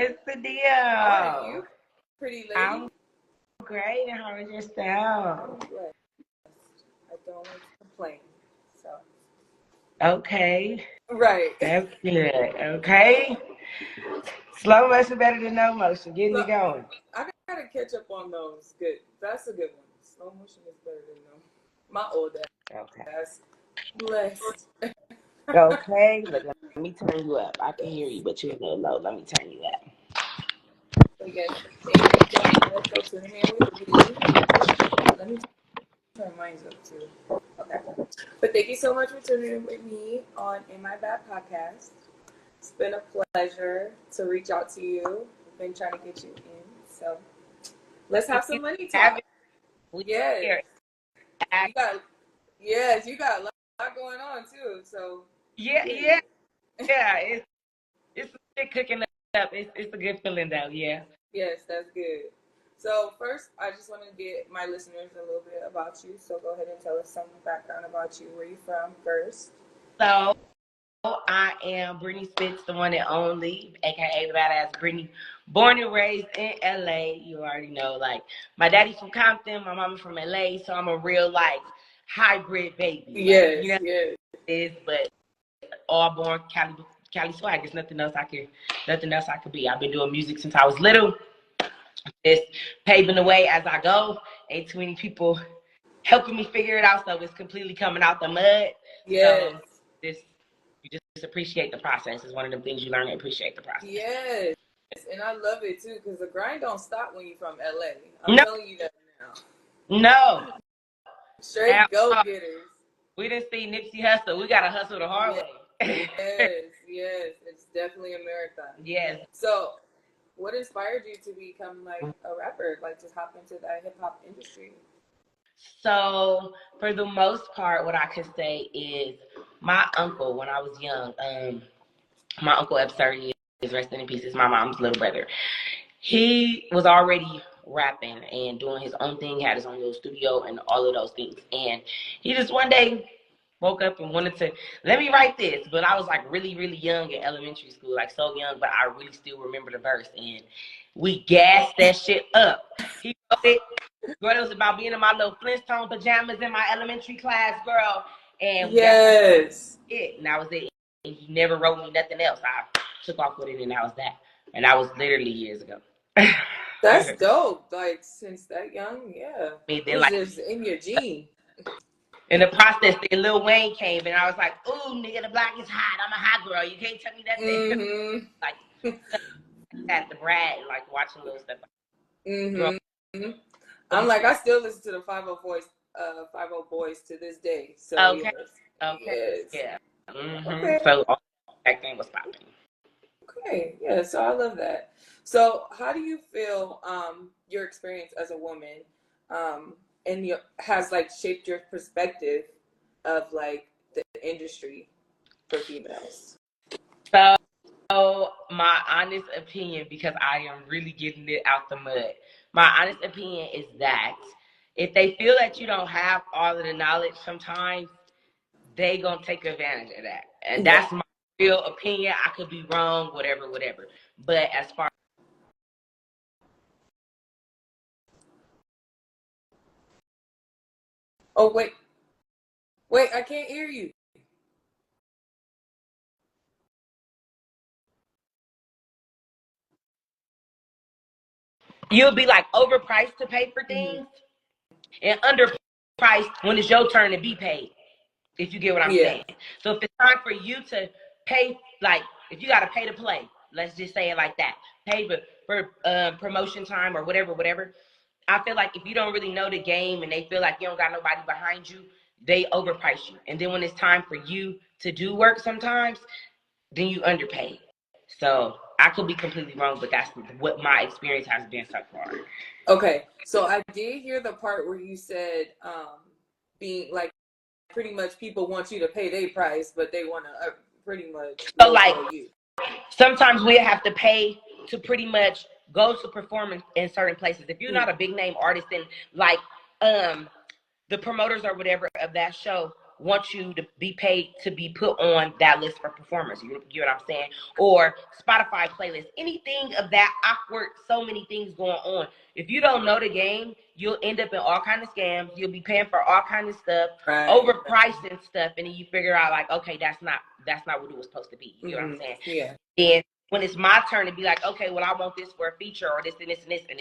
What's the deal? How are you, pretty lady? I'm great. And how is yourself? I'm blessed. I don't like to complain. So. Okay. Right. That's good. Okay. Slow motion better than no motion. Getting me going. I gotta catch up on those. Good. That's a good one. Slow motion is better than no. My old ass. Blessed. Okay. Look, let me turn you up. I can hear you, but you're a little low. Let me turn you up. So yes, thank you so much for tuning in with me. Let me turn mine up too. Okay. But thank you so much for tuning in with me on In My Bad podcast. It's been a pleasure to reach out to you. I've been trying to get you in. So let's have some money talk. Yes. You got a lot going on too. So yeah. It's cooking up. It's a good feeling though. Yeah. Yes, that's good. So first, I just want to get my listeners a little bit about you. So go ahead and tell us some background about you. Where you from first? So I am Brittney Spiit, the one and only, aka the badass Brittney, born and raised in LA. You already know, like my daddy's from Compton, my mama's from LA, so I'm a real like hybrid baby. Yes, like, you know yes. It is, but all born Cali swag. There's nothing else I could be. I've been doing music since I was little. It's paving the way as I go. Ain't too many people helping me figure it out, so it's completely coming out the mud. Yes. So you just appreciate the process. It's one of them things you learn to appreciate the process. Yes, and I love it too because the grind don't stop when you're from LA. I'm telling you that now. No. Straight go-getters. We didn't see Nipsey hustle. We gotta hustle the hard way. Yes. It's definitely a marathon. Yes. So, what inspired you to become like a rapper, like to hop into the hip hop industry? So, for the most part, what I could say is my uncle, when I was young, my uncle of 30 years, resting in peace, is my mom's little brother. He was already rapping and doing his own thing, had his own little studio and all of those things. And he just one day woke up and wanted to, let me write this. But I was like really, really young in elementary school, like so young, but I really still remember the verse. And we gassed that shit up. He wrote it. Girl, it was about being in my little Flintstone pajamas in my elementary class, girl. And yes, and that was it. And he never wrote me nothing else. I took off with it, and that was that. And that was literally years ago. That's dope. Like since that young, yeah. Then, like, just in your gene. In the process, then Lil Wayne came, and I was like, "Ooh, nigga, the block is hot. I'm a hot girl. You can't tell me that thing." Mm-hmm. Like at the Brad, like watching little stuff. Mm-hmm. I'm like, I still listen to the 50 Boys to this day. So okay, yes. okay, yeah. Mm-hmm. Okay. So that thing was popping. Okay, yeah. So I love that. So how do you feel your experience as a woman and has like shaped your perspective of like the industry for females? So my honest opinion, because I am really getting it out the mud, my honest opinion is that if they feel that you don't have all of the knowledge, sometimes they gonna take advantage of that. And that's my real opinion. I could be wrong, whatever. But as far Oh, wait, I can't hear you. you'll be like overpriced to pay for things and underpriced when it's your turn to be paid, if you get what I'm saying. So if it's time for you to pay, like if you got to pay to play, let's just say it like that, pay for promotion time or whatever. I feel like if you don't really know the game and they feel like you don't got nobody behind you, they overprice you. And then when it's time for you to do work sometimes, then you underpay. So I could be completely wrong, but that's what my experience has been so far. Okay, so I did hear the part where you said being like pretty much people want you to pay their price, but they want to pretty much so like you. Sometimes we have to pay to pretty much go to perform in certain places. If you're not a big name artist, then like the promoters or whatever of that show want you to be paid to be put on that list for performers. You get what I'm saying? Or Spotify playlist, anything of that awkward, so many things going on. If you don't know the game, you'll end up in all kinds of scams. You'll be paying for all kinds of stuff, overpriced and stuff, and then you figure out like, okay, that's not what it was supposed to be. You know what I'm saying? Yeah. And when it's my turn to be like, okay, well, I want this for a feature or this and this and this, and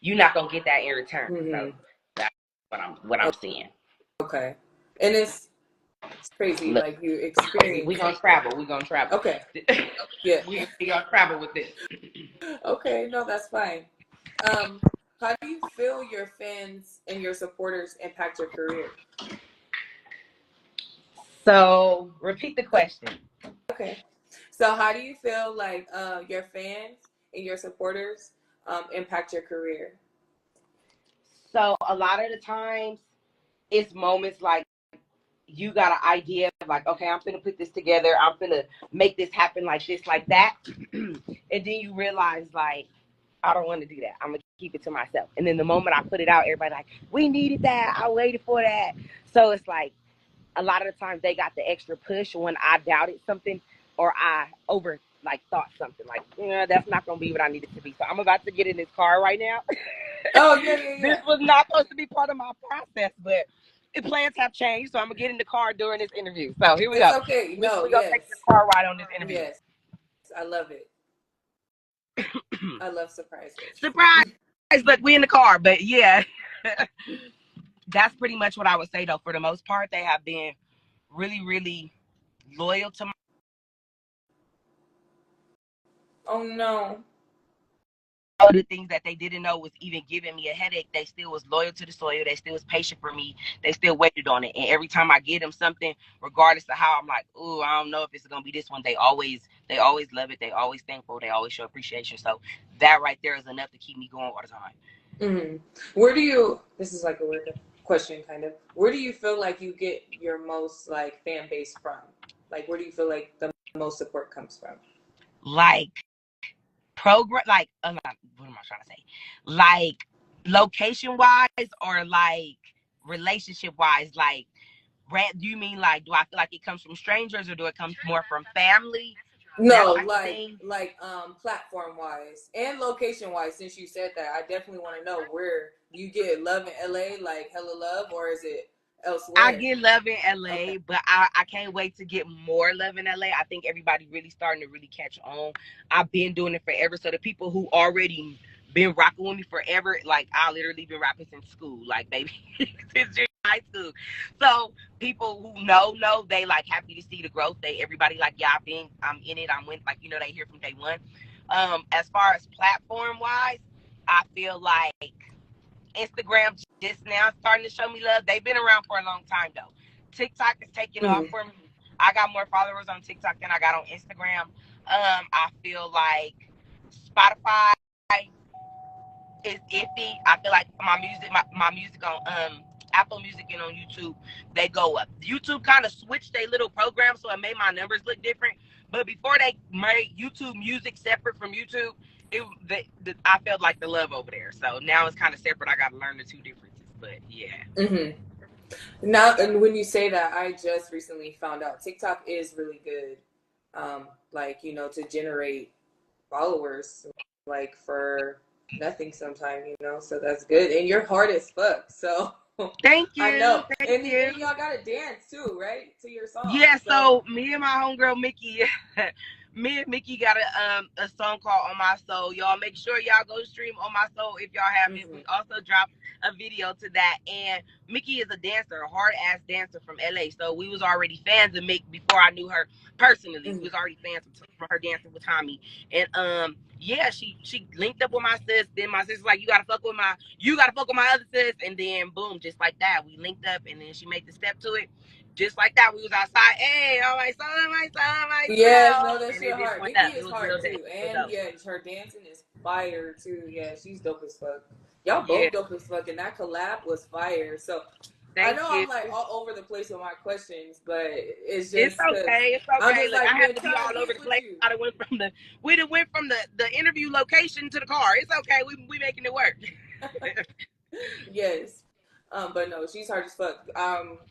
you're not gonna get that in return. So that's what I'm seeing. Okay, and it's crazy. Look, like you experience. We're gonna travel. Okay. Yeah. We're gonna travel with this. Okay, no, that's fine. How do you feel your fans and your supporters impact your career? So repeat the question. Okay. So how do you feel like your fans and your supporters impact your career? So a lot of the times it's moments like you got an idea of like, okay, I'm going to put this together. I'm going to make this happen like this, like that. And then you realize like, I don't want to do that. I'm going to keep it to myself. And then the moment I put it out, everybody like, we needed that. I waited for that. So it's like a lot of the times they got the extra push when I doubted something or I thought something like, that's not going to be what I need it to be. So I'm about to get in this car right now. Oh, yeah. This was not supposed to be part of my process, but plans have changed, so I'm going to get in the car during this interview. So here we go. Okay. We're going to take the car ride on this interview. Yes. I love it. I love surprises. Surprise! Look, we in the car, but yeah. That's pretty much what I would say, though. For the most part, they have been really, really loyal to my... Oh, no. All the things that they didn't know was even giving me a headache, they still was loyal to the soil. They still was patient for me. They still waited on it. And every time I get them something, regardless of how I'm like, ooh, I don't know if it's going to be this one, they always love it. They always thankful. They always show appreciation. So that right there is enough to keep me going all the time. Mm-hmm. This is like a weird question kind of, where do you feel like you get your most like fan base from? Like, where do you feel like the most support comes from? Like, program, like, what am I trying to say? Like, location wise or like relationship wise? Like, do you mean like, do I feel like it comes from strangers or do it come more from family? No, like platform wise and location wise. Since you said that, I definitely want to know where you get love in LA, like hella love, or is it elsewhere? I get love in LA, but I can't wait to get more love in LA. I think everybody really starting to really catch on. I've been doing it forever, so the people who already been rocking with me forever, like I literally been rapping since school, like baby, since high school. So people who know, they like happy to see the growth. Everybody like, yeah, I'm in it. I'm with, like, they hear from day one. As far as platform wise, I feel like Instagram just now starting to show me love. They've been around for a long time though. TikTok is taking off for me. I got more followers on TikTok than I got on Instagram. I feel like Spotify is iffy. I feel like my music on Apple Music and on YouTube, they go up. YouTube kind of switched their little program, so it made my numbers look different. But before they made YouTube Music separate from YouTube, I felt like the love over there. So now it's kind of separate. I got to learn the two differences. But yeah. Now, and when you say that, I just recently found out TikTok is really good. Like, to generate followers, like for nothing sometime, so that's good. And you're hard as fuck. So thank you. I know. Thank you. And y'all gotta dance too, right? To your song. Yeah, so me and my homegirl Mickey, me and Mickey got a song called On My Soul. Y'all make sure y'all go stream On My Soul if y'all haven't. We also dropped a video to that. And Mickey is a dancer, a hard ass dancer from LA. So we was already fans of Mick before I knew her personally. We was already fans from her dancing with Tommy. And yeah, she linked up with my sis. Then my sis was like, you gotta fuck with my other sis. And then boom, just like that, we linked up. And then she made the step to it. Just like that, we was outside. Hey, oh my son. Yeah, no, that's your heart. Mickey is hard too, and yeah, her dancing is fire too. Yeah, she's dope as fuck. Y'all both dope as fuck, and that collab was fire. So I know I'm like all over the place with my questions, but it's just okay. It's okay. Like, I had to be all over the place. We went from the interview location to the car. It's okay. We making it work. Yes. But no, she's hard as fuck.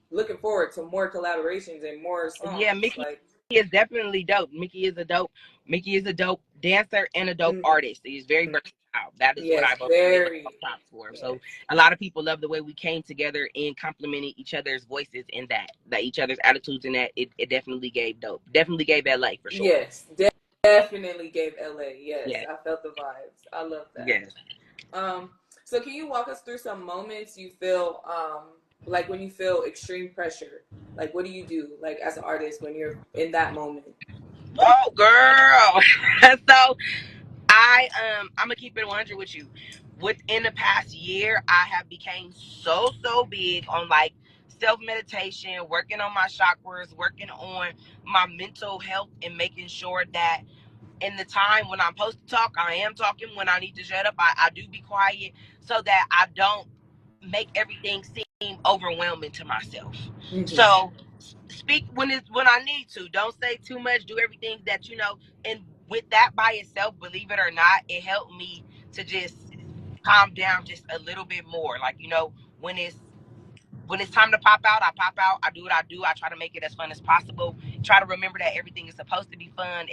Looking forward to more collaborations and more songs. Yeah, Mickey is definitely dope. Mickey is a dope dancer and a dope artist. He's very versatile. That is what I both props for him. So a lot of people love the way we came together and complimented each other's voices in that each other's attitudes in that. It definitely gave dope. Definitely gave LA for sure. Yes, definitely gave LA. Yes, I felt the vibes. I love that. Yes. So can you walk us through some moments you feel like when you feel extreme pressure? Like what do you do like as an artist when you're in that moment? Oh girl. So I'm gonna keep it 100 with you. Within the past year, I have became so big on like self-meditation, working on my chakras, working on my mental health, and making sure that in the time when I'm supposed to talk, I am talking. When I need to shut up, I do be quiet, so that I don't make everything seem overwhelming to myself. So speak when I need to. Don't say too much. Do everything that and with that by itself, believe it or not, it helped me to just calm down just a little bit more. Like, when it's time to pop out, I pop out. I do what I do. I try to make it as fun as possible. Try to remember that everything is supposed to be fun.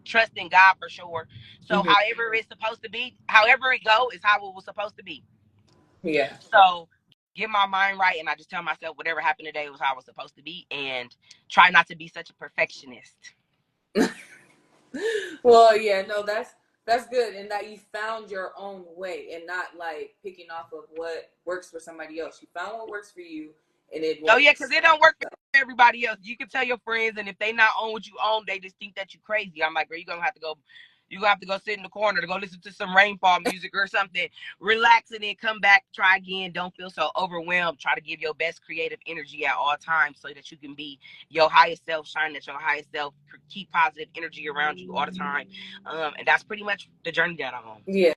Trust in God for sure. So however it's supposed to be, however it go is how it was supposed to be. Yeah. So get my mind right, and I just tell myself whatever happened today was how it was supposed to be, and try not to be such a perfectionist. Well, yeah, no, that's good, and that you found your own way and not like picking off of what works for somebody else. You found what works for you, and it works. Oh yeah, because it don't work for everybody else. You can tell your friends, and if they not on what you own, they just think that you crazy. I'm like, girl, you're gonna have to go sit in the corner to go listen to some rainfall music or something, relax, and then come back, try again. Don't feel so overwhelmed. Try to give your best creative energy at all times so that you can be your highest self, shine at your highest self, keep positive energy around you all the time. And that's pretty much the journey that I'm on. Yeah.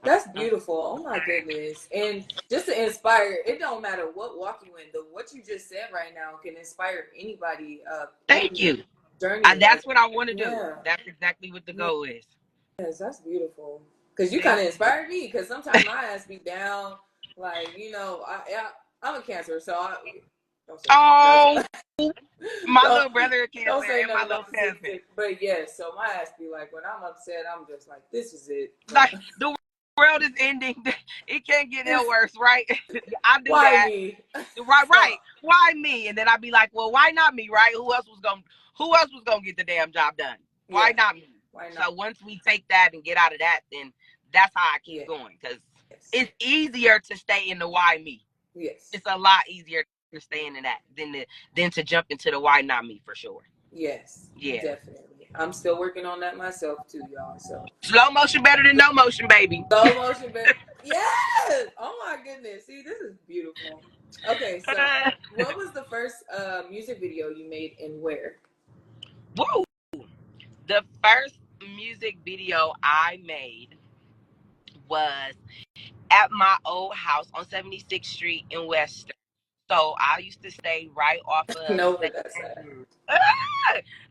That's beautiful. Oh my goodness. And just to inspire, it don't matter what walk you in, what you just said right now can inspire anybody. Thank you. Journey. That's what I want to do. That's exactly what the goal is. Yes, that's beautiful. Because you kind of inspired me, because sometimes my ass be down. Like, I'm a Cancer, so don't say my little brother Cancer, don't say and my little cousin. But yes, so my ass be like, when I'm upset, I'm just like, this is it. Like, the world is ending. It can't get no worse, right? I do why that. Me? Right. Why me? And then I'd be like, well, why not me, right? Who else was gonna get the damn job done? Why not me? Why not? So once we take that and get out of that, then that's how I keep going. Because it's easier to stay in the why me. Yes. It's a lot easier to stay in that than to jump into the why not me, for sure. Yes. Yeah. Definitely. I'm still working on that myself too, y'all. So slow motion better than no motion, baby. Slow motion better. Yes. Oh my goodness. See, this is beautiful. Okay, so what was the first music video you made and where? Woo! The first music video I made was at my old house on 76th Street in Western. So I used to stay right off of. No, that's sad.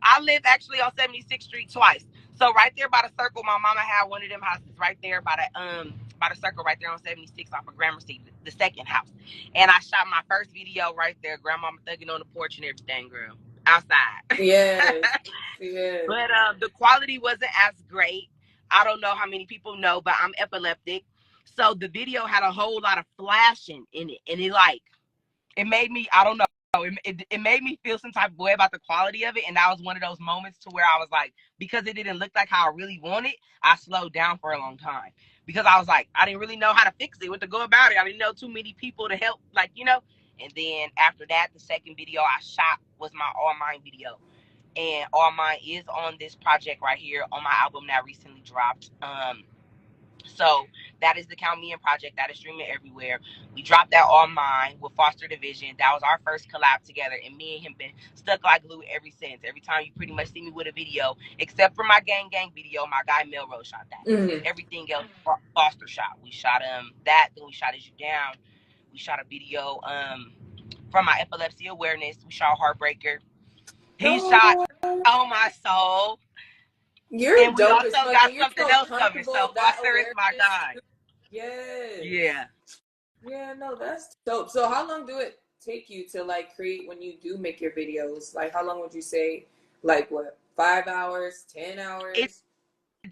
I lived actually on 76th Street twice. So right there by the circle, my mama had one of them houses right there by the circle right there on 76 off of Gramercy, the second house. And I shot my first video right there, grandmama thugging on the porch and everything, girl. Outside. Yes. Yes. But the quality wasn't as great. I don't know how many people know, but I'm epileptic. So the video had a whole lot of flashing in it. And it made me, I don't know, it made me feel some type of way about the quality of it. And that was one of those moments to where I was like, because it didn't look like how I really wanted, I slowed down for a long time. Because I was like, I didn't really know how to fix it, what to go about it. I didn't know too many people to help, And then after that, the second video I shot was my All Mine video. And All Mine is on this project right here on my album that recently dropped. So that is the Count Me In project that is streaming everywhere. We dropped that All Mine with Foster Division. That was our first collab together, and me and him been stuck like glue ever since. Every time you pretty much see me with a video, except for my Gang video, my guy Melrose shot that. Everything else Foster shot. We shot that, then we shot Is You Down. We shot a video from my epilepsy awareness. We shot Heartbreaker. He shot Oh My Soul. And we also got something else coming. So Foster is my guy. Yes. Yeah. Yeah, no, that's dope. So how long do it take you to like create when you do make your videos? Like how long would you say? Like what? 5 hours, 10 hours?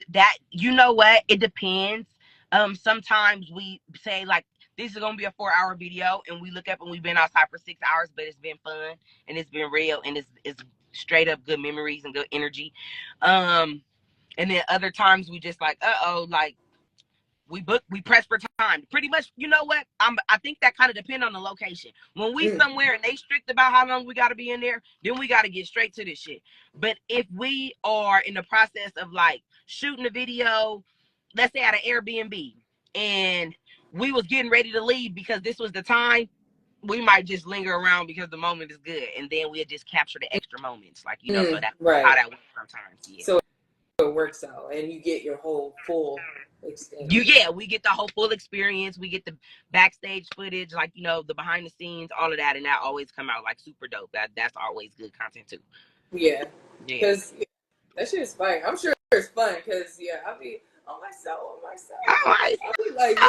That, you know what, it depends. Sometimes we say like this is gonna be a 4 hour video and we look up and we've been outside for 6 hours, but it's been fun and it's been real and it's straight up good memories and good energy. And then other times we just like like we press for time pretty much. You know what, I think that kind of depend on the location. When we somewhere and they strict about how long we got to be in there, then we got to get straight to this shit. But if we are in the process of like shooting a video, let's say at an Airbnb, and we was getting ready to leave because this was the time, we might just linger around because the moment is good, and then we'll just capture the extra moments, like, you know. So that's how Right. that works sometimes. Yeah. So it works out and you get your whole full extent. We get the whole full experience. We get the backstage footage, like, you know, the behind the scenes, all of that, and that always come out like super dope. That's always good content too. Yeah. Yeah. Because that shit is fire. I'm sure it's fun because I'll be on myself. I'll be like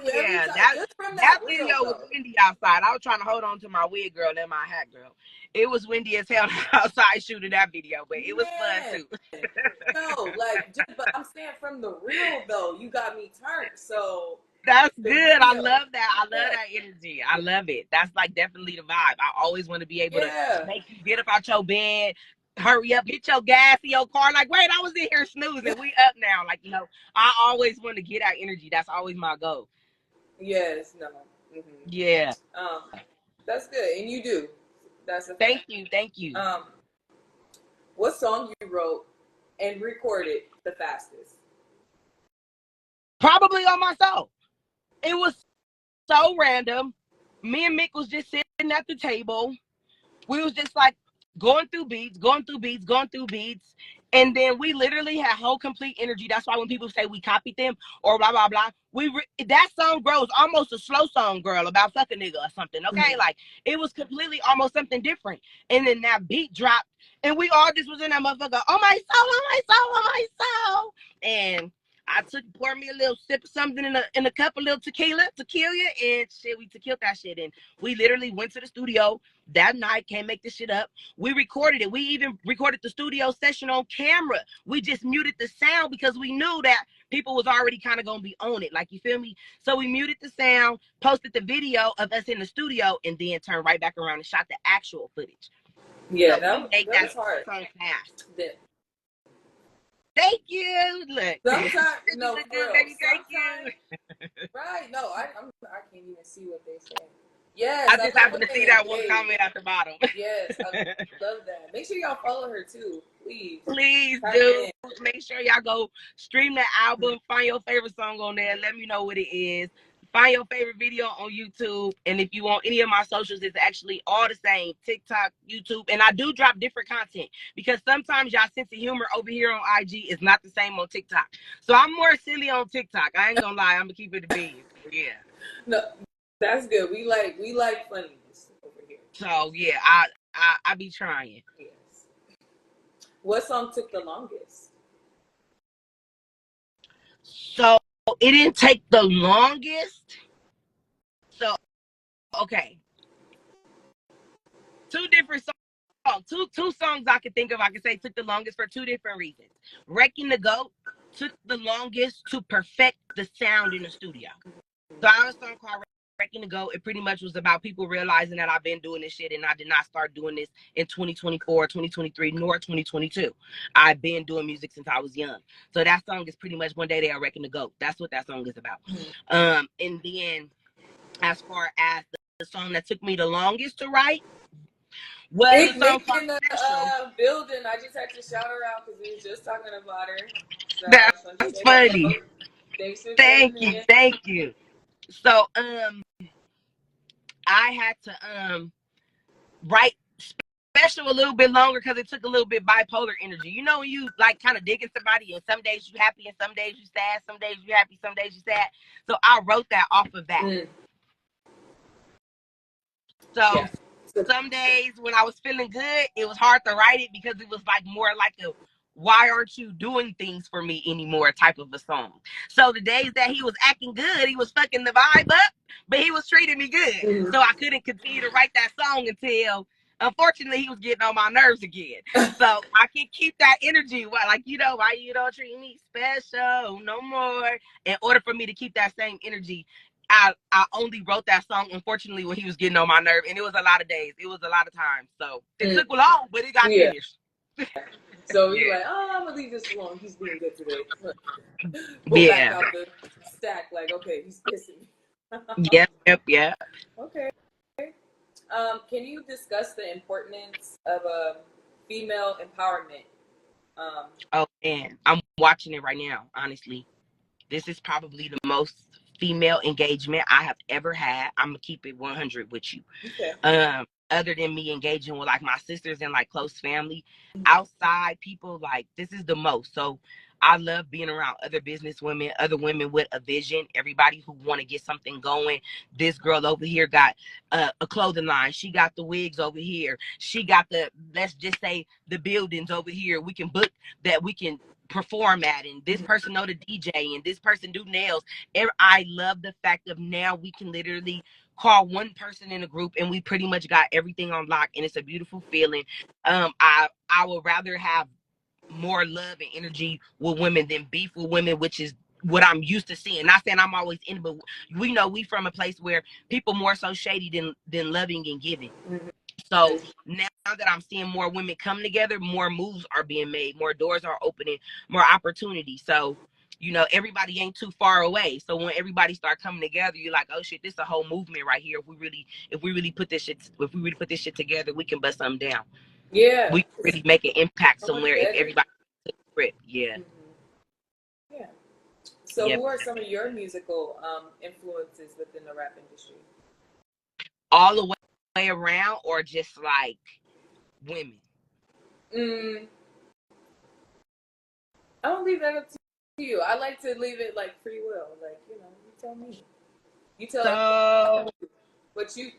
literally every time. Just from That reel, video was though. windy outside. I was trying to hold on to my wig girl and my hat girl. It was windy as hell outside shooting that video, but it was fun too. No, like, but I'm saying from the real though, you got me turned. So that's the good. I video, love that. I love that energy. I love it. That's like definitely the vibe. I always want to be able to make you get up out your bed, hurry up, hit your gas in your car. Like, wait, I was in here snoozing. We up now. Like, you know, I always want to get that energy. That's always my goal. Yes, no. Yeah. That's good. And you do. That's a Thank fact. you. Thank you. What song you wrote and recorded the fastest? Probably on myself. It was so random. Me and Mick was just sitting at the table. We was just like going through beats, and then we literally had whole complete energy. That's why when people say we copied them or blah blah blah, that song grows almost a slow song, girl, about fuck a nigga or something. Okay, like it was completely almost something different, and then that beat dropped, and we all just was in that motherfucker. Oh my soul, oh my soul, oh my soul, and I poured me a little sip of something in a cup of little tequila, and shit, we tequila that shit, and we literally went to the studio that night. Can't make this shit up. We recorded it. We even recorded the studio session on camera. We just muted the sound because we knew that people was already kind of gonna be on it. Like, you feel me? So we muted the sound, posted the video of us in the studio, and then turned right back around and shot the actual footage. Yeah, so that was hard. song fast. Thank you. Look. Sometimes, no, Look for good, real. baby. Thank you. Right? No, I can't even see what they say. Yes, I I just love happened when to see they that one engage. comment at the bottom. Yes, I love that. Make sure y'all follow her too, please. Please do. Make sure y'all go stream that album. Find your favorite song on there. Let me know what it is. Find your favorite video on YouTube. And if you want any of my socials, it's actually all the same: TikTok, YouTube. And I do drop different content because sometimes y'all sense of humor over here on IG is not the same on TikTok. So I'm more silly on TikTok. I ain't gonna lie. I'm gonna keep it a bean. Yeah. No, that's good. We like funniness over here. So yeah, I be trying. Yes. What song took the longest? So it didn't take the longest. So okay, two different songs. Two songs I can think of. I can say took the longest for two different reasons. Wrecking the Goat took the longest to perfect the sound in the studio. So I have a song called Wrecking the Goat. It pretty much was about people realizing that I've been doing this shit and I did not start doing this in 2024, 2023, nor 2022. I've been doing music since I was young. So that song is pretty much One Day They Are Wrecking the Goat. That's what that song is about. And then as far as the song that took me the longest to write was a song called in the building. I just had to shout her out because we were just talking about her. So that's funny. Thank you. So I had to write special a little bit longer because it took a little bit bipolar energy. You know, when you like kind of digging somebody and some days you happy and some days you sad, some days you happy, some days you sad. So I wrote that off of that. So some days when I was feeling good, it was hard to write it because it was like more like a why aren't you doing things for me anymore type of a song. So the days that he was acting good, he was fucking the vibe up, but he was treating me good. Mhm. So I couldn't continue to write that song until, unfortunately, he was getting on my nerves again. So I can keep that energy. Like, you know, why you don't treat me special no more? In order for me to keep that same energy, I only wrote that song, unfortunately, when he was getting on my nerve. And it was a lot of days. It was a lot of times. So it took long, but it got Yeah. finished. So you're Yeah. like, oh, I'm gonna leave this alone. He's being good today. Pull back Yeah. out the stack, like, okay, he's pissing me. Yep. Okay. Can you discuss the importance of female empowerment? Oh man, I'm watching it right now. Honestly, this is probably the most female engagement I have ever had. I'm gonna keep it 100 with you. Okay. Other than me engaging with like my sisters and like close family, outside people, like this is the most. So I love being around other business women, other women with a vision, everybody who want to get something going. This girl over here got a clothing line. She got the wigs over here. She got the, let's just say, the buildings over here. We can book that we can perform at, and this person know the DJ, and this person do nails. I love the fact of now we can literally call one person in a group and we pretty much got everything on lock, and it's a beautiful feeling. I would rather have more love and energy with women than beef with women, which is what I'm used to seeing. Not saying I'm always in, but we know we from a place where people more so shady than loving and giving. So now that I'm seeing more women come together, more moves are being made, more doors are opening, more opportunities. So, you know, everybody ain't too far away. So when everybody start coming together, you're like, oh shit, this is a whole movement right here. If we really put this shit together, we can bust something down. Yeah. We can really make an impact So much somewhere if better. everybody took the grip. Yeah. Yeah. So Yep. who are some of your musical influences within the rap industry? All the way around, or just like women? Mm, I don't leave that up to you. I like to leave it like free will. Like, you know, you tell me. You tell So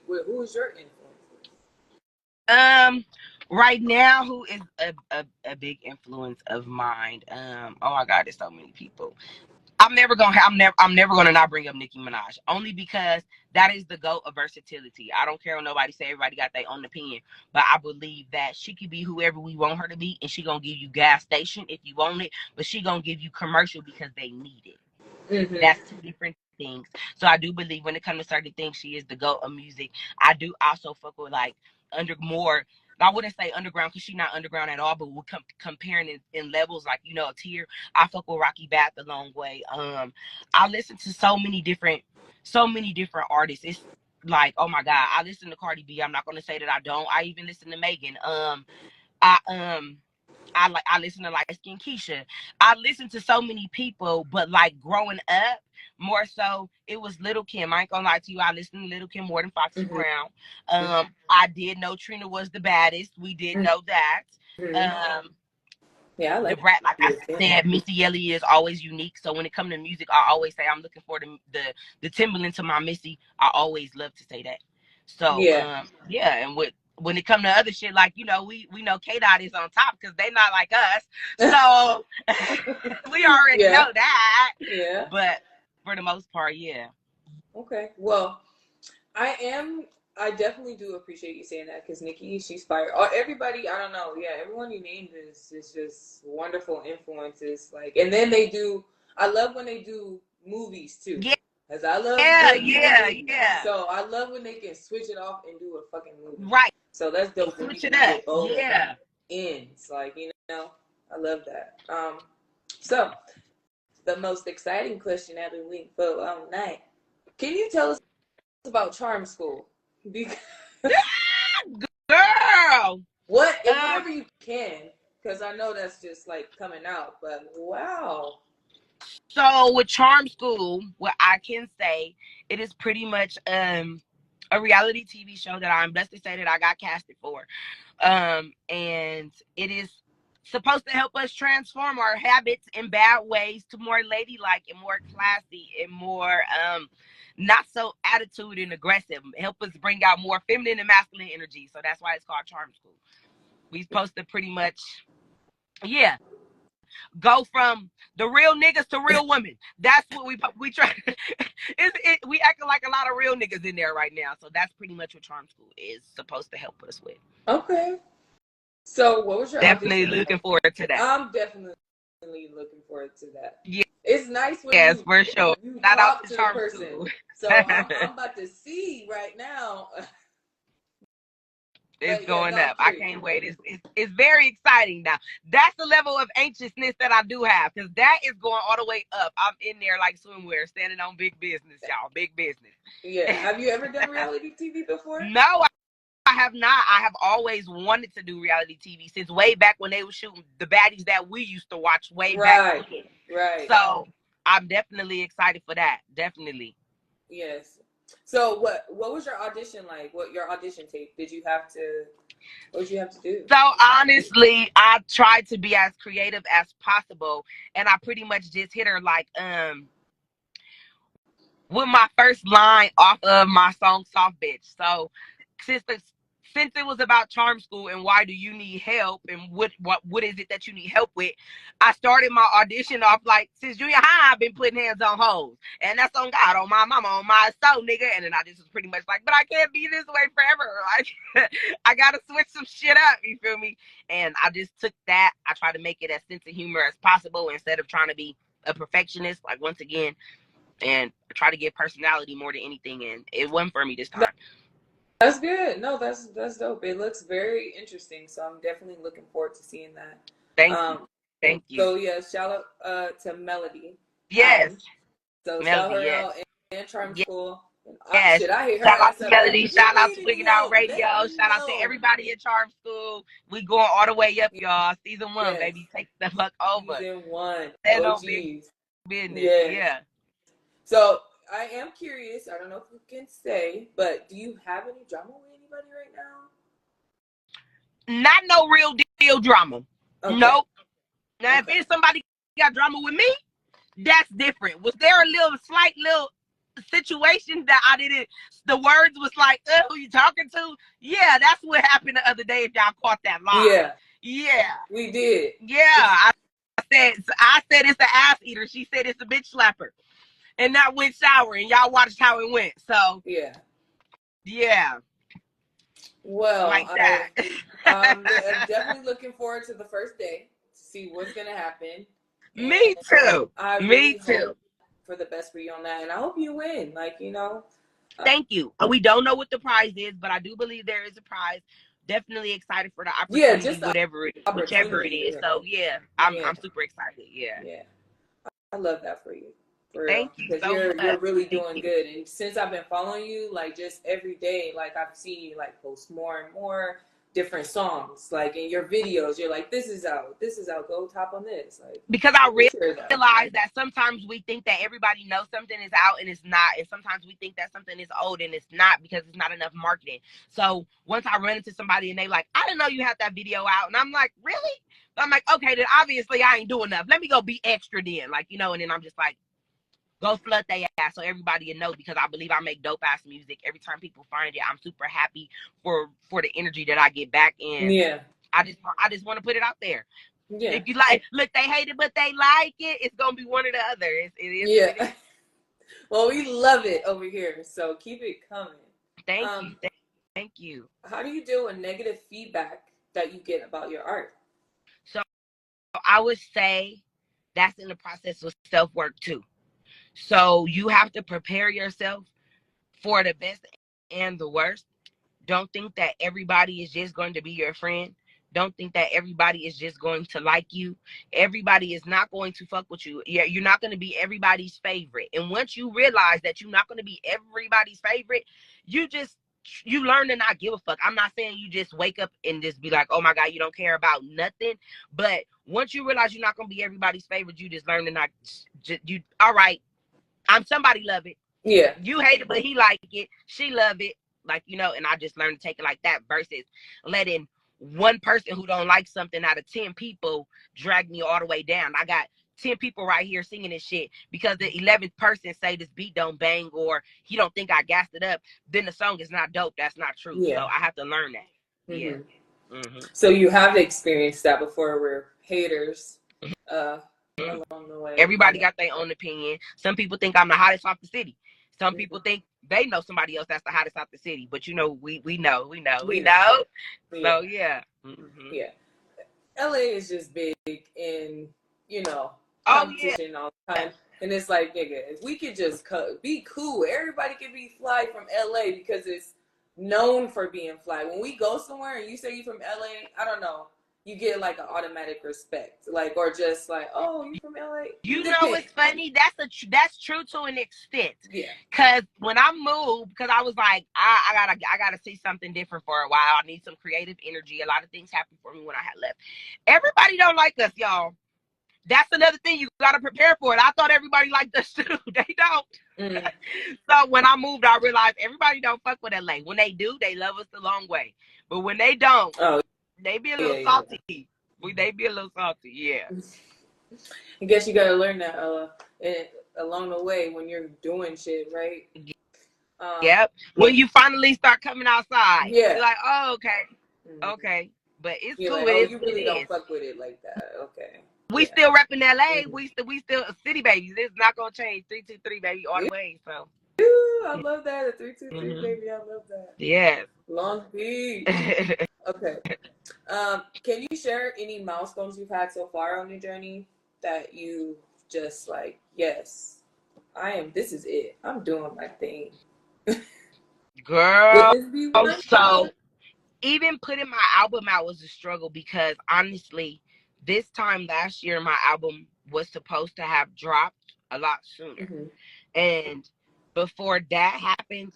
who is your influence? right now, who is a big influence of mine? Oh my God, there's so many people. I'm never gonna not bring up Nicki Minaj, only because that is the goat of versatility. I don't care what nobody say. Everybody got their own opinion, but I believe that she could be whoever we want her to be, and she gonna give you gas station if you want it, but she gonna give you commercial because they need it. That's two different things. So I do believe when it comes to certain things, she is the goat of music. I do also fuck with like under more. I wouldn't say underground because she's not underground at all, but we're comparing in levels, like, you know, a tier. I fuck with Rocky Bath a long way. I listen to so many different artists. It's like, oh my God, I listen to Cardi B. I'm not gonna say that I don't. I even listen to Megan. I I listen to like Skin Keisha. I listen to so many people, but like growing up, more so it was Little Kim. I ain't gonna lie to you, I listened to Little Kim more than Foxy Brown. I did know Trina was the baddest. We did know that. Um, Yeah, I the like rap, like I it. said, Missy Elliott is always unique. So when it comes to music, I always say I'm looking for the Timberland to my Missy. I always love to say that. So Yeah. yeah, and when it comes to other shit, like, you know, we know K Dot is on top because they not like us. So we already Yeah. know that. Yeah. But for the most part, yeah. Okay. Well, I definitely do appreciate you saying that because Nikki, she's fire. Everybody, I don't know. Yeah, everyone you named is just wonderful influences. Like, and then they do. I love when they do movies too, Yeah, because I love yeah, good yeah, music. yeah. So I love when they can switch it off and do a fucking movie. Right. So that's dope when you Switch it can up. get both Yeah. ends. Like, you know, I love that. So the most exciting question I've been waiting for all night. Can you tell us about Charm School? Because Girl. whatever you can, because I know that's just like coming out. But wow. So with Charm School, what I can say, it is pretty much a reality TV show that I'm blessed to say that I got casted for. And it is supposed to help us transform our habits in bad ways to more ladylike and more classy and more not so attitude and aggressive. Help us bring out more feminine and masculine energy. So that's why it's called Charm School. We supposed to pretty much, yeah. go from the real niggas to real women. That's what we try. We acting like a lot of real niggas in there right now. So that's pretty much what Charm School is supposed to help us with. Okay. So what was your definitely audition looking like? forward to that. I'm definitely looking forward to that. Yeah. It's nice when yes, for sure. you Shout out talk to to the Charm person. School. So I'm about to see right now. It's But going yeah, no, up. I can't wait. It's very exciting now. That's the level of anxiousness that I do have, because that is going all the way up. I'm in there like swimwear, standing on big business, y'all. Big business. Yeah. Have you ever done reality TV before? No, I have not. I have always wanted to do reality TV since way back when they were shooting the baddies that we used to watch way back then. Right. So I'm definitely excited for that. Definitely. Yes. So what was your audition like? What your audition tape? What did you have to do? So honestly, I tried to be as creative as possible, and I pretty much just hit her like with my first line off of my song Soft Bitch. So since it was about Charm School and why do you need help and what is it that you need help with, I started my audition off like, since junior high I've been putting hands on hoes, and that's on God, on my mama, on my soul, nigga. And then I just was pretty much like, but I can't be this way forever. Like I gotta switch some shit up, you feel me? And I just took that, I tried to make it as sense of humor as possible instead of trying to be a perfectionist, like once again, and try to get personality more than anything, and it wasn't for me this time. That's good. No, that's dope. It looks very interesting, so I'm definitely looking forward to seeing that. Thank you. So yeah, shout out to Melody. Yes. So Melody, shout her yes. out and Charm School. Yes. I hear her. Shout out to Melody. Shout out to Wicked Out Radio. Shout out to everybody at Charm School. We going all the way up, y'all. Season 1, baby. Take the fuck over. Season 1. Oh, geez. Business. Yeah. So I am curious. I don't know if you can say, but do you have any drama with anybody right now? Not no real deal drama. Okay. Nope. Now, if it's somebody got drama with me, that's different. Was there a slight situation that I didn't? The words was like, "Who you talking to?" Yeah, that's what happened the other day. If y'all caught that live. Yeah. We did. Yeah. I said it's an ass eater. She said it's a bitch slapper. And that went sour, and y'all watched how it went. So yeah. Well, like that. I'm definitely looking forward to the first day to see what's gonna happen. Me too. Me too. For the best for you on that, and I hope you win. Like, you know. Thank you. We don't know what the prize is, but I do believe there is a prize. Definitely excited for the opportunity, just whichever it is. So yeah, I'm super excited. Yeah. I love that for you. Thank you so much. You're really doing good. And since I've been following you, like just every day, like I've seen you like post more and more different songs. Like in your videos, you're like, this is out, go top on this. Like, because I realize that sometimes we think that everybody knows something is out and it's not. And sometimes we think that something is old and it's not, because it's not enough marketing. So once I run into somebody and they like, I didn't know you had that video out. And I'm like, really? I'm like, okay, then obviously I ain't doing enough. Let me go be extra then. Like, you know, and then I'm just like, go flood their ass so everybody will know, because I believe I make dope ass music. Every time people find it, I'm super happy for the energy that I get back in. Yeah. I just want to put it out there. Yeah. If you like, look, they hate it, but they like it. It's gonna be one or the other. It is. Yeah. Well, we love it over here, so keep it coming. Thank you. Thank you. How do you deal with negative feedback that you get about your art? So I would say that's in the process of self-work too. So you have to prepare yourself for the best and the worst. Don't think that everybody is just going to be your friend. Don't think that everybody is just going to like you. Everybody is not going to fuck with you. Yeah, you're not going to be everybody's favorite. And once you realize that you're not going to be everybody's favorite, you learn to not give a fuck. I'm not saying you just wake up and just be like, oh my God, you don't care about nothing. But once you realize you're not going to be everybody's favorite, you just learn to not, all right, I'm somebody love it. Yeah. You hate it, but he like it. She love it. Like, you know, and I just learned to take it like that versus letting one person who don't like something out of 10 people drag me all the way down. I got 10 people right here singing this shit because the 11th person say this beat don't bang or he don't think I gassed it up. Then the song is not dope. That's not true. Yeah. So I have to learn that. Mm-hmm. Yeah. Mm-hmm. So you have experienced that before where haters along the way. Everybody got their own opinion. Some people think I'm the hottest off the city. Some people think they know somebody else that's the hottest off the city. But we know. So yeah. Yeah. LA is just big in, competition all the time. And it's like, nigga, if we could just be cool, everybody could be fly from LA because it's known for being fly. When we go somewhere and you say you from LA, I don't know, you get like an automatic respect, like, or just like, oh, you from LA. You know what's funny? That's true to an extent. Yeah. Cause when I moved, because I was like, I gotta see something different for a while. I need some creative energy. A lot of things happened for me when I had left. Everybody don't like us, y'all. That's another thing you gotta prepare for it. I thought everybody liked us too. They don't. So when I moved, I realized everybody don't fuck with LA. When they do, they love us the long way. But when they don't, they be a little salty. They be a little salty, yeah. I guess you gotta learn that along the way when you're doing shit, right? Yep. When you finally start coming outside, you're like, oh, okay. But it's you're cool. like, oh, you really don't fuck with it like that. Okay. We still repping LA. We still city babies. It's not gonna change. 323 baby all the way. So. Ooh, I love that. A 323 baby. I love that. Yes. Long Beach. Okay. Can you share any milestones you've had so far on your journey that you just like, yes, this is it. I'm doing my thing. Girl. So even putting my album out was a struggle because honestly, this time last year, my album was supposed to have dropped a lot sooner. And before that happened,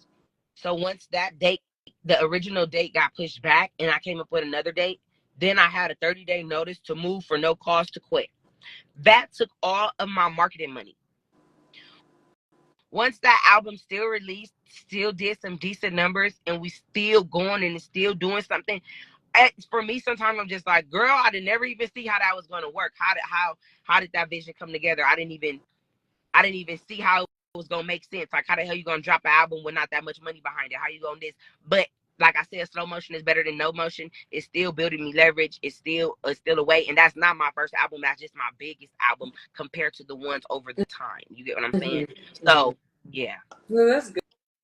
so once that date, the original date got pushed back and I came up with another date, then I had a 30-day notice to move for no cause to quit. That took all of my marketing money. Once that album still released, still did some decent numbers, and we still going and still doing something. For me, sometimes I'm just like, girl, I didn't never even see how that was going to work. How did that vision come together? I didn't even see how it was going to make sense. Like, how the hell you going to drop an album with not that much money behind it? How you going to this? But like I said, slow motion is better than no motion. It's still building me leverage. It's still a way. And that's not my first album. That's just my biggest album compared to the ones over the time. You get what I'm saying? So, yeah. Well, that's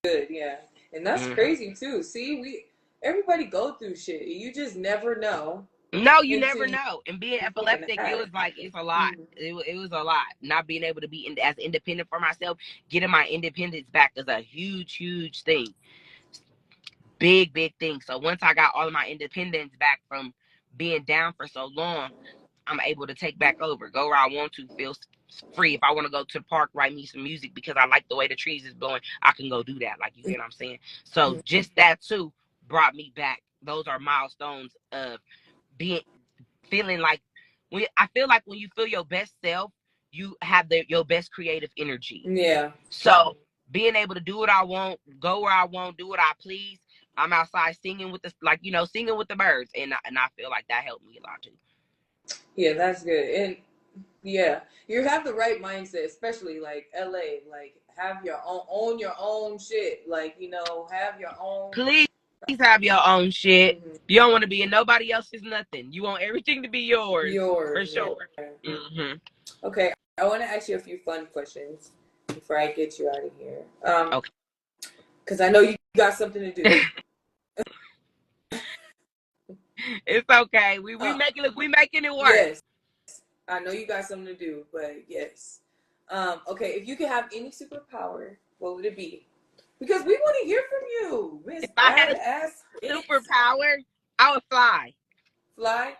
good. Yeah. And that's crazy too. See, everybody go through shit. You just never know. No, you never know. And being epileptic, it was like, it's a lot. It was a lot. Not being able to be as independent for myself, getting my independence back is a huge, huge thing. Big thing. So once I got all of my independence back from being down for so long, I'm able to take back over, go where I want to, feel free. If I want to go to the park, write me some music because I like the way the trees is blowing, I can go do that. Like, you get what I'm saying? So just that too brought me back. Those are milestones of feeling like I feel like when you feel your best self, you have your best creative energy. Yeah. So being able to do what I want, go where I want, do what I please. I'm outside singing with singing with the birds, and I feel like that helped me a lot too. Yeah, that's good. And yeah, you have the right mindset, especially like LA. Like, have your own your own shit. Like, have your own. Please have your own shit. You don't want to be in nobody else's nothing. You want everything to be yours. For sure. Yeah. Okay, I want to ask you a few fun questions before I get you out of here. Okay. Because I know you got something to do. It's okay. We making it work. Yes. I know you got something to do, but yes. Okay, if you could have any superpower, what would it be? Because we want to hear from you, Miss. If I had a superpower, I would fly. Fly?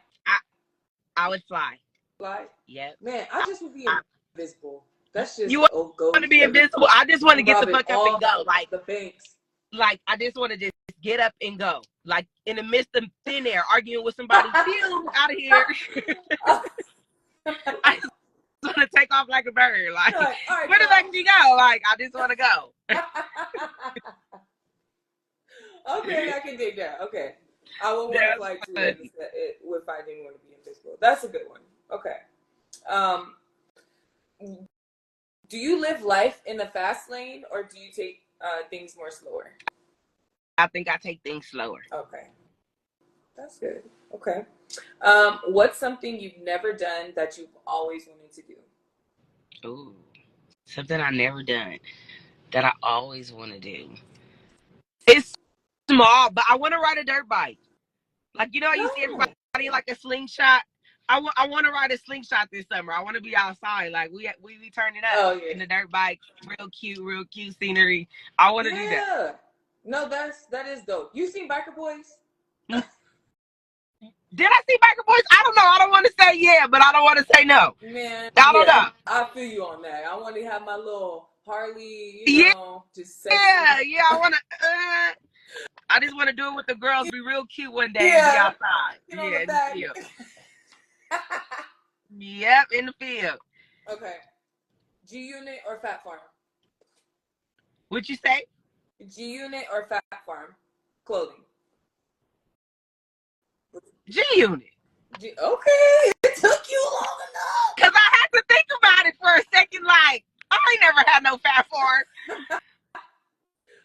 I would fly. Fly? Yep. Man, I just would be invisible. That's just you want to be invisible. I just want to get the fuck up and go. Like the banks. Like I just want to just get up and go. Like in the midst of thin air, arguing with somebody. Phew, out of here. I just want to take off like a bird. Like, all right, where the fuck did you go? Like, I just want to go. Okay, I can dig that. Okay. I would want to fly too if I didn't want to be invisible. That's a good one. Okay. Do you live life in the fast lane or do you take things more slower? I think I take things slower. Okay. That's good. Okay. What's something you've never done that you've always wanted to do? Ooh, something I never done that I always want to do. It's small, but I want to ride a dirt bike. Like, you know, you see everybody Oh. in like a slingshot. I want to ride a slingshot this summer. I want to be outside. Like, we turn it up Oh in yeah. the dirt bike. Real cute scenery. I want to do that. Yeah. No, that is dope. You seen Biker Boys? Did I see Biker Boys? I don't know. I don't want to say yeah, but I don't want to say no. Man, I don't yeah. know. I feel you on that. I want to have my little Harley, Yeah, just sexy. I want to. I just want to do it with the girls. Be real cute one day and be Yeah. outside. Get on Yeah, the in the back. field. Yep, in the field. Okay. G Unit or Fat Farm? What you say? G Unit or Fat Farm clothing? G Unit. Okay. It took you long enough. Because I had to think about it for a second. Like, I ain't never had no fat farm.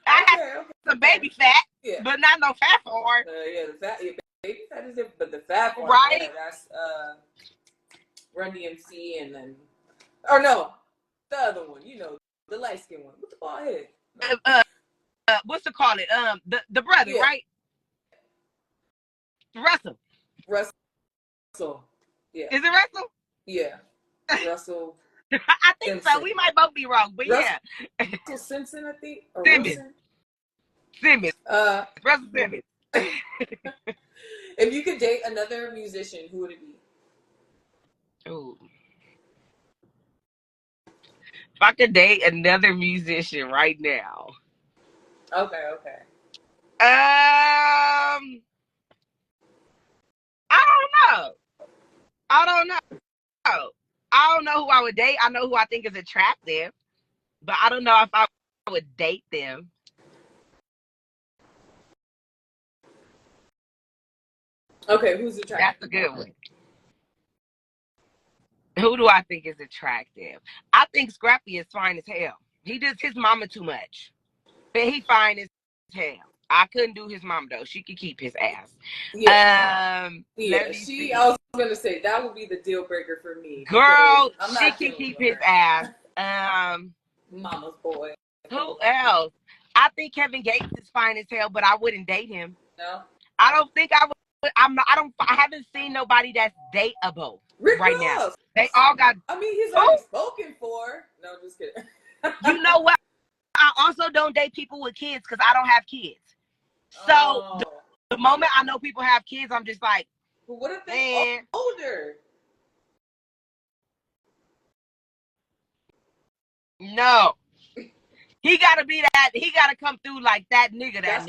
I had some baby fat, yeah, but not no fat farm. Yeah, the fat, yeah, baby fat is different, but the fat farm, Right? yeah, that's Run DMC, and then, or no, the other one, the light skin one with the bald head. What's to call it? The brother, Yeah. right? Russell. Yeah. Is it Russell? Yeah. Russell. I think Simpson. so. We might both be wrong, but yeah. Russell Simpson, I think. Or Simmons. Russell Simmons. If you could date another musician, who would it be? Ooh. If I could date another musician right now. Okay. I don't know. I don't know who I would date. I know who I think is attractive, but I don't know if I would date them. Okay, who's attractive? That's a good one. Who do I think is attractive? I think Scrappy is fine as hell. He does his mama too much, but he fine as hell. I couldn't do his mom though. She could keep his ass. Yeah. Let me see. I was gonna say that would be the deal breaker for me. Girl, she can keep his ass. Mama's boy. Who else? I think Kevin Gates is fine as hell, but I wouldn't date him. No. I don't think I would. I haven't seen nobody that's dateable Rick right Ross. now. They all got. I mean, he's already spoken for. No, just kidding. You know what? I also don't date people with kids because I don't have kids. So the moment I know people have kids, I'm just like, but what if they're older? No. He gotta be that. He gotta come through like that nigga. That's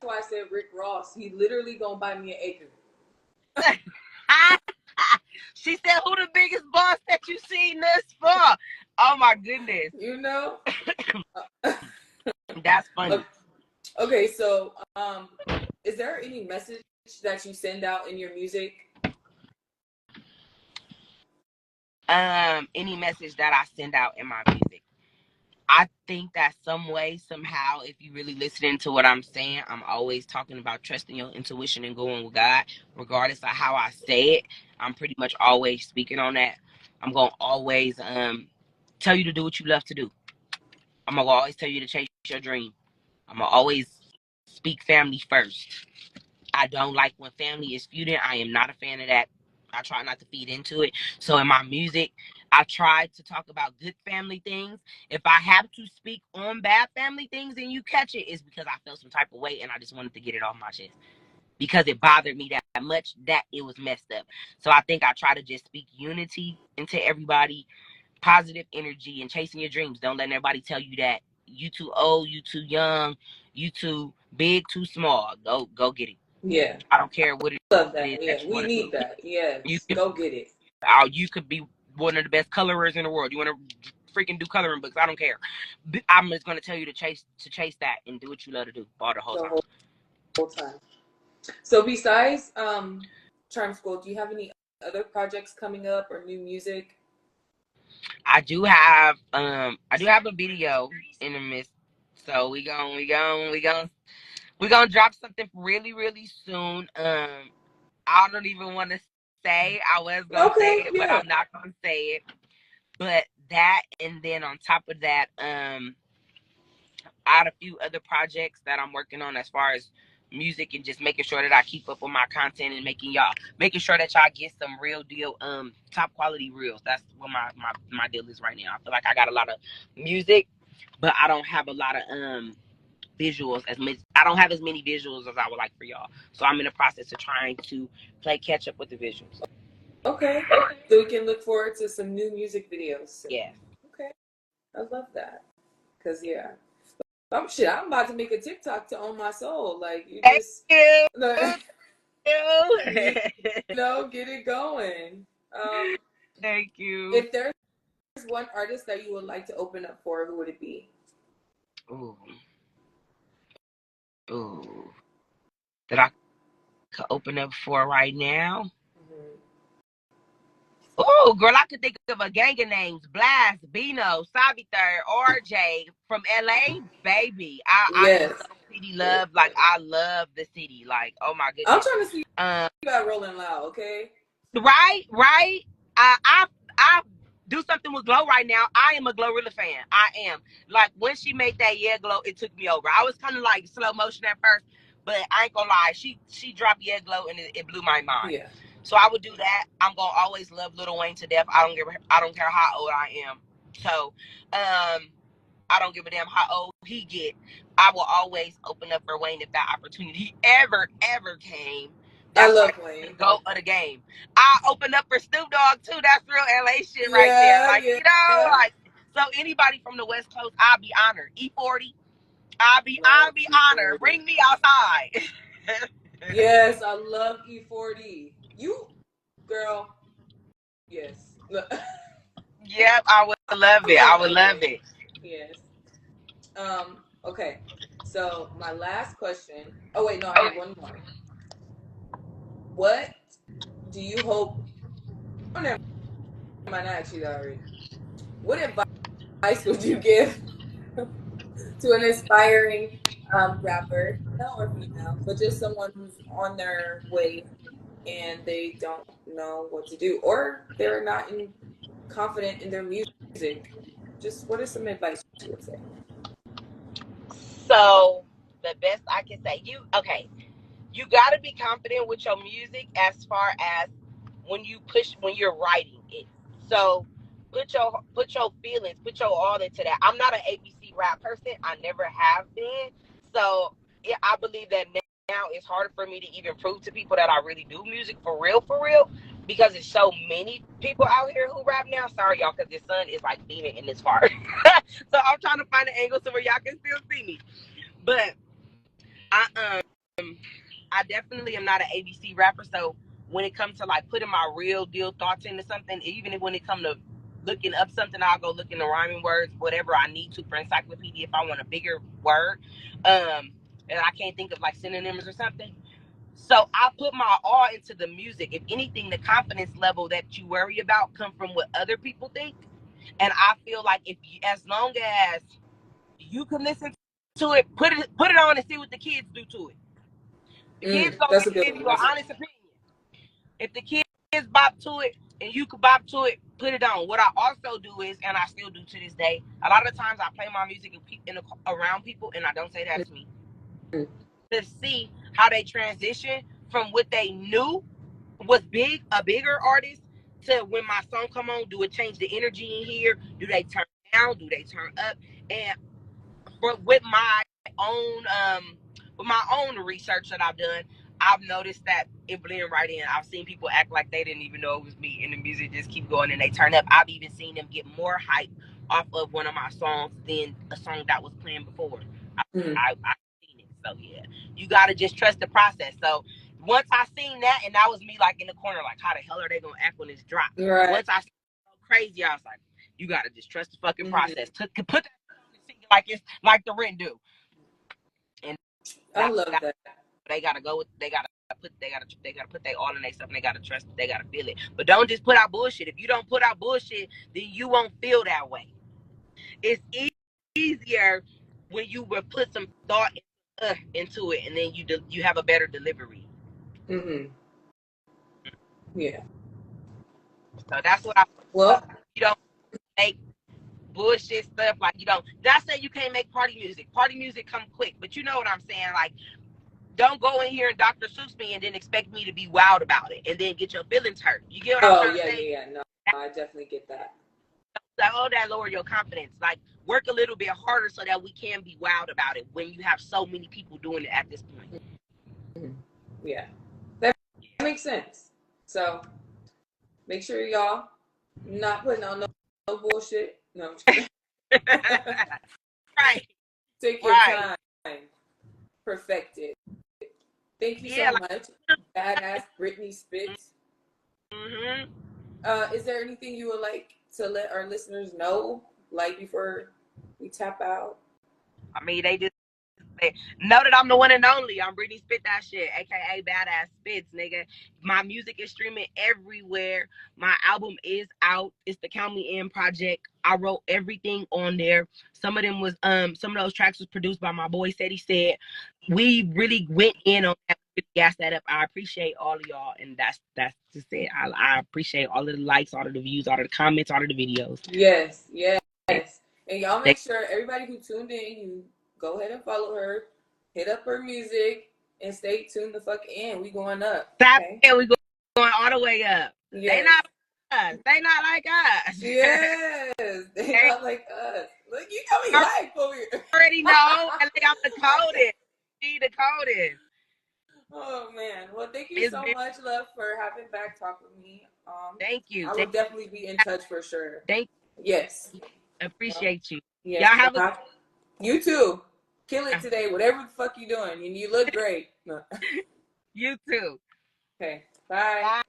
why I said Rick Ross. He literally gonna buy me an acre. She said, "Who the biggest boss that you seen this for?" Oh my goodness. You know. That's funny. Okay, so is there any message that you send out in your music? Any message that I send out in my music. I think that some way, somehow, if you really listening to what I'm saying, I'm always talking about trusting your intuition and going with God, regardless of how I say it. I'm pretty much always speaking on that. I'm gonna always tell you to do what you love to do. I'm gonna always tell you to chase your dream. I'm gonna always speak family first. I don't like when family is feuding. I am not a fan of that. I try not to feed into it. So in my music, I try to talk about good family things. If I have to speak on bad family things and you catch it, it's because I felt some type of way and I just wanted to get it off my chest. Because it bothered me that much that it was messed up. So I think I try to just speak unity into everybody, positive energy, and chasing your dreams. Don't let anybody tell you that you too old, you too young, you too big, too small. Go get it. Yeah. I don't care what it Love that. is. Yeah, we need that. Yeah. Go get it. You could be one of the best colorers in the world. You want to freaking do coloring books. I don't care. I'm just going to tell you to chase that and do what you love to do all the whole time. So besides Charm School, do you have any other projects coming up or new music? I do have a video in the midst. So we gonna drop something really, really soon. I don't even want to say. I was going to say it, but I'm not going to say it. But that, and then on top of that, I had a few other projects that I'm working on as far as music and just making sure that I keep up with my content and making sure that y'all get some real deal top quality reels. That's what my deal is right now. I feel like I got a lot of music, but I don't have a lot of visuals as much. I don't have as many visuals as I would like for y'all. So I'm in the process of trying to play catch up with the visuals. Okay. So we can look forward to some new music videos. Yeah. Okay. I love that. Cause yeah. I'm about to make a TikTok to own my soul. Like you just Thank you. Get it going. Thank you. If there's one artist that you would like to open up for, who would it be? Ooh. That I could open up for right now. Oh, girl, I could think of a gang of names. Blast, Bino, Savi Third, RJ from LA, baby. I just love city love. Like, I love the city. Like, oh my goodness. I'm trying to see you got Rolling Loud, okay? Right. I do something with Glow right now. I am a Glorilla fan. I am. Like, when she made that Yeah Glow, it took me over. I was kind of like slow motion at first, but I ain't gonna lie. She dropped Yeah Glow and it blew my mind. Yeah. So I would do that. I'm gonna always love Lil Wayne to death. I don't care how old I am. So, I don't give a damn how old he get. I will always open up for Wayne if that opportunity ever came. That's I love Wayne. The goat of the game. I open up for Snoop Dogg too. That's real LA shit right there. Like, you know, like, so anybody from the West Coast, I'll be honored. E40, I'll be honored. Bring me outside. Yes, I love E40. You, girl. Yes. Yep, I would love it. I would love it. Yes. Okay. So my last question. Oh wait, no, I have one more. What do you hope? Oh, never mind. I actually that already. What advice would you give to an aspiring rapper, male or female, but just someone who's on their way and they don't know what to do, or they're not confident in their music? Just what is some advice you would say? So the best I can say, you got to be confident with your music as far as when you're writing it. So put your feelings, put your all into that. I'm not an ABC rap person. I never have been. So yeah, I believe that now it's harder for me to even prove to people that I really do music for real, because there's so many people out here who rap now. Sorry, y'all, because the sun is like beaming in this far. So I'm trying to find an angle so where y'all can still see me. But I definitely am not an ABC rapper. So when it comes to like putting my real deal thoughts into something, even if when it comes to looking up something, I'll go look in the rhyming words, whatever I need to for encyclopedia if I want a bigger word. And I can't think of like synonyms or something. So I put my all into the music. If anything, the confidence level that you worry about come from what other people think. And I feel like as long as you can listen to it, put it on and see what the kids do to it. The kids gonna give you an honest opinion. If the kids bop to it and you can bop to it, put it on. What I also do is, and I still do to this day, a lot of times I play my music around people, and I don't say that's me, to see how they transition from what they knew was a bigger artist, to when my song come on, do it change the energy in here? Do they turn down? Do they turn up? And with my own research that I've done, I've noticed that it blend right in. I've seen people act like they didn't even know it was me, and the music just keep going and they turn up. I've even seen them get more hype off of one of my songs than a song that was playing before. I've seen it. So yeah, you gotta just trust the process. So once I seen that, and that was me like in the corner, like how the hell are they gonna act when it's dropped? Right. Once I saw crazy, I was like, you gotta just trust the fucking process. Put that like it's like the rent due. And I love that. They gotta put they all in their stuff, and they gotta trust it, they gotta feel it. But don't just put out bullshit. If you don't put out bullshit, then you won't feel that way. It's easier when you will put some thought into it, and then you have a better delivery. Yeah. So that's what I Well, you don't make bullshit stuff like you don't. Not saying you can't make party music. Party music come quick, but you know what I'm saying. Like, don't go in here and Dr. Seuss me and then expect me to be wild about it and then get your feelings hurt. You get what I'm trying to say? Yeah. No, I definitely get that. Like, oh, that lower your confidence. Like, work a little bit harder so that we can be wild about it when you have so many people doing it at this point. Mm-hmm. Yeah, that makes sense. So make sure y'all not putting on no bullshit. No, I'm just kidding. Right. Take your time. Perfect it. Thank you so much. Badass Brittney Spiit. Is there anything you would like to let our listeners know, like, before we tap out? I mean, they just know that I'm the one and only. I'm Brittney Spit That Shit, aka Badass Spits, nigga. My music is streaming everywhere. My album is out. It's the Count Me In project. I wrote everything on there. Some of them was some of those tracks was produced by my boy Said He Said. We really went in on that, gas that up. I appreciate all of y'all, and that's just it. I appreciate all of the likes, all of the views, all of the comments, all of the videos. Yes. And y'all make sure everybody who tuned in, you go ahead and follow her, hit up her music, and stay tuned the fuck in. We going up. Okay? Yeah, we going all the way up. Yes. They not like us. They not like us. Yes. They not like us. Look, you got me hype over here. Already know. I think I'm the coldest. She the coldest. Oh man. Well, thank you so much, love, for having back talk with me. Thank you. I will definitely be in touch for sure. Thank you. Yes. Appreciate you. Yes. Y'all have a you too. Kill it today, whatever the fuck you doing. And you look great. You too. Okay. Bye. Bye.